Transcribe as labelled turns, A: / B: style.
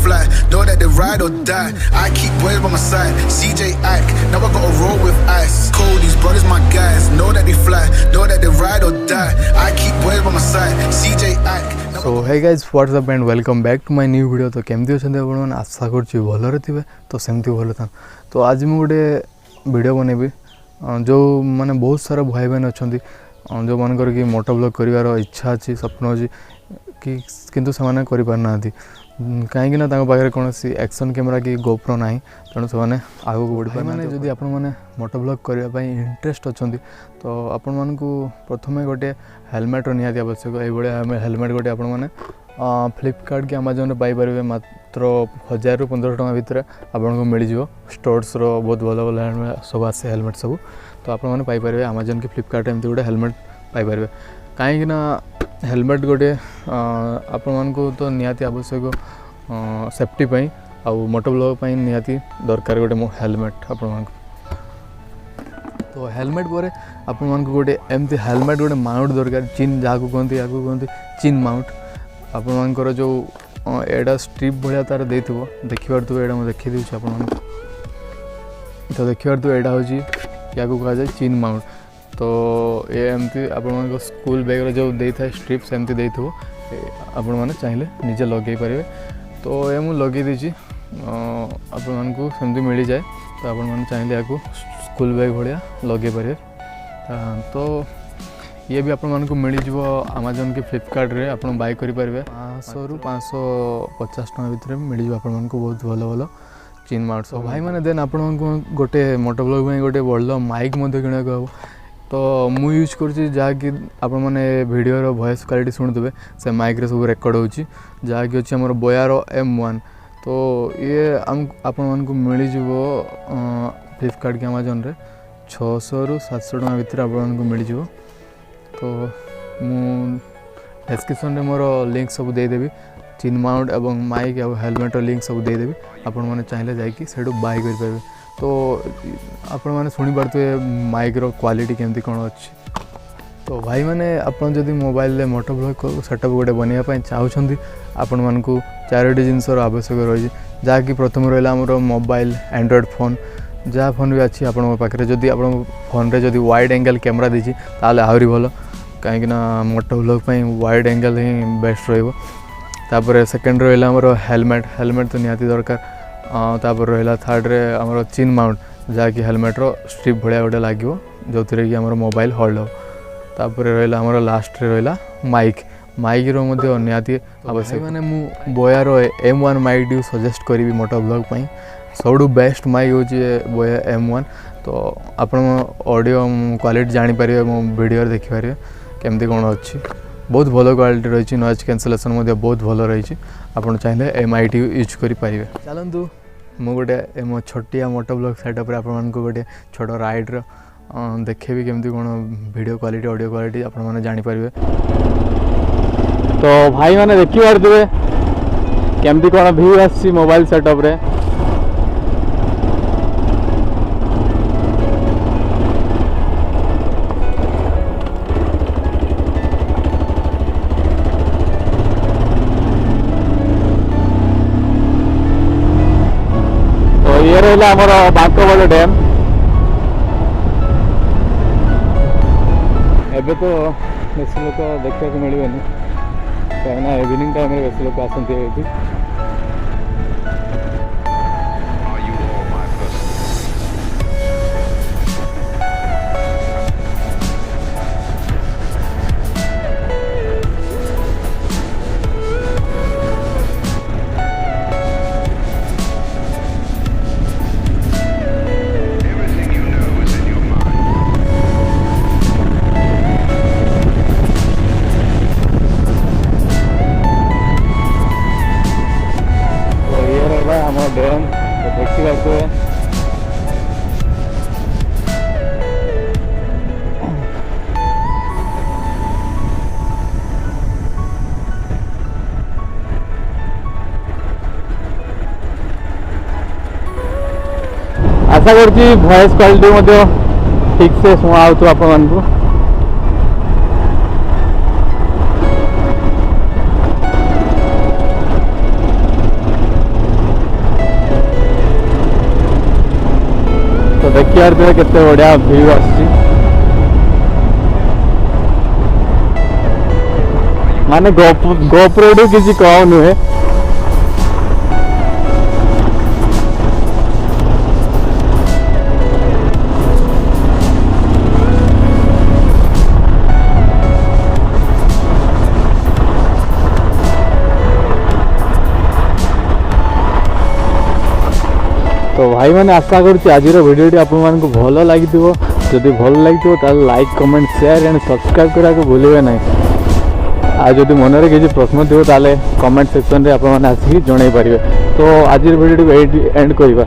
A: fly, know that they ride or die. I keep boys by my side, CJ Ike, now I gotta roll with ice. Cold, these brothers my guys, know that they fly, know that they ride or die. I keep boys by my side, CJ Ike.
B: So hey guys, what's up and welcome back to my new video. तो केमती अच्छा आपने आशा कर भलरे थे तो सेमती भल था। तो आज मुझे गोटे वीडियो बनैबी जो माने बहुत सारा भाई बहन अच्छा जो मानकर कि मोटो ब्लॉग कर इच्छा अच्छी स्वप्न अच्छी कि किंतु से करना कहीं पाखे कौन एक्शन कैमेरा कि गोप्रो ना तेणु से आगे बढ़ी पारे मैंने जदि आपण मैंने मोटो ब्लॉग करने इंटरेस्ट अच्छा तो आपण मानक प्रथम गोटे हेलमेट निहाती आवश्यक ये हेलमेट गोटे आपण मैंने फ्लिपकार्ट कि अमेजन पाइपर मात्र 1000 ରୁ 1500 टका भितर आपको मिल जाव स्टोर्स बहुत भल भल हेलमेट सब आसे हेलमेट सब तो आपने पाइपर अमेजन कि फ्लिपकार्ट एमती गोटे हेलमेट पाइपर कहीं हेलमेट गोटे आपण तो निहाती आवश्यक सेफ्टी पाई आउ मोटो ब्लॉग निहाती दरकार गोटे हेलमेट आपण तो हेलमेट पर आपण गोटे एमती हेलमेट गोटे माउंट दरकार चिन जहाँ कहते चिन माउंट आपणकर जो एटा स्ट्रिप भाया तार देखो देखिपार एटा मुझे देखी दूसरी आप तो देखिपार एटा हूँ या कह जाए चिन माउंट तो ये एमती आप स्कूल बैग जो देता है स्ट्रिप्स एमती देथो आपण मैंने चाहिए निजे लगे पारे तो ये मुझे लगे दीची आपण को सेमती मिल जाए तो आपण मैंने चाहिए या स्कूल बैग भाया लगे पारे तो ये भी आपण को मिल जाव अमेजन की फ्लिपकार्ट रे आपण बाय करि परबे 500 ରୁ 550 टका भितर मिल जाव आपण को बहुत भल भल चिन माउंट सब भाई माने देन आपण को गोटे मोटो ब्लॉग में गोटे बड़ माइक मध्य किना कहब तो मु यूज करछि जहाँकि आपण मैंने वीडियो वॉइस क्वालिटी शुणुवे से माइक रे सब रेकर्ड होछि जहाँकि अच्छी आम बोयारो M1 तो ये आपण को मिल जाव फ्लिपकार्ट के अमेजन रे 600 ରୁ 700 टका भितर आपण को मिल जाव तो मु डिस्क्रिप्शन रे मोर लिंक सब देदेवी चिन माउंट एवं माइक और हेलमेट लिंक सब देदेवी आपण मैंने चाहिए जाकि सेठू बाय कर पारे तो आपण मैंने शुणी पारे माइक रो क्वालिटी केमती कौन अच्छी तो भाई मैंने आपन जदि मोबाइल रे मोटो ब्लॉग सेटअप गोटे बनवाई चाहूँगी आपण मानकू 4टी जिनसर आवश्यक रही जहाँकि प्रथम रहा आमर मोबाइल एंड्रॉइड फोन जहाँ फोन भी अच्छी आपण पाखे जदि आप फोन रे जदि वाइड एंगल कैमरा देछि ताले आहरी भल कहीं मोटो ब्लॉग वाइड एंगल ही बेस्ट रहा सेकेंड रहा आमर हेलमेट तो निहाती दरकार तापर रहा थर्ड रे आमर चिन माउंट जहाँकि हेलमेट रो स्ट्रिप भाया गोटे लगे जो थी कि आमर मोबाइल होल्ड हो तापर रहा आमर लास्ट रे रहा माइक रो मध्य निहाती आवश्यक मैंने मु बोयारो M1 माइक यूज सजेस्ट करी मोटो ब्लॉग सबुठ बेस्ट माइक हूँ बोया M1 तो आप ऑडियो क्वालिटी जानीपर मो वीडियो देखिपारे केमती कौन अच्छी बहुत भल क्वालिटी रही नॉइज कैंसलेशन बहुत भल रही आप चाहिए MIT यूज करें चलतु मु गोटे मो छोटिया मोटो ब्लॉग सेटअप आपको गोटे छोट राइड देखेबी केमती कौन वीडियो क्वालिटी ऑडियो क्वालिटी आप जानीपर तो भाई मैंने देखी पारे केमती कौन व्यू आसी मोबाइल सेटअप रे ये रहा आमर बांकबल डैम एबे तो बेस लोक देखा मिलवे कहीं इवनिंग टाइम बेस लोक आसती डैम तो देखी पाते आशा करुँच वॉइस क्वालिटी ठीक से शुणा आपको ଦେଖିପାରୁଥିବେ କେତେ ବଢ଼ିଆ ଭିଉ ଆସୁଛି। ମାନେ ଗୋପ୍ରୋଠୁ କିଛି କମ୍ ନୁହେଁ। तो भाई मैंने आशा करुँच आज भिडियोटी आपको भल लगी जदि भल लगी ताल like comment share and subscribe करा भूलें ना। आज जदि मनरे किसी प्रश्न थो ताले कमेंट सेक्शन रे आप आसिक जन पारे। तो आज भिडियो एंड करवा।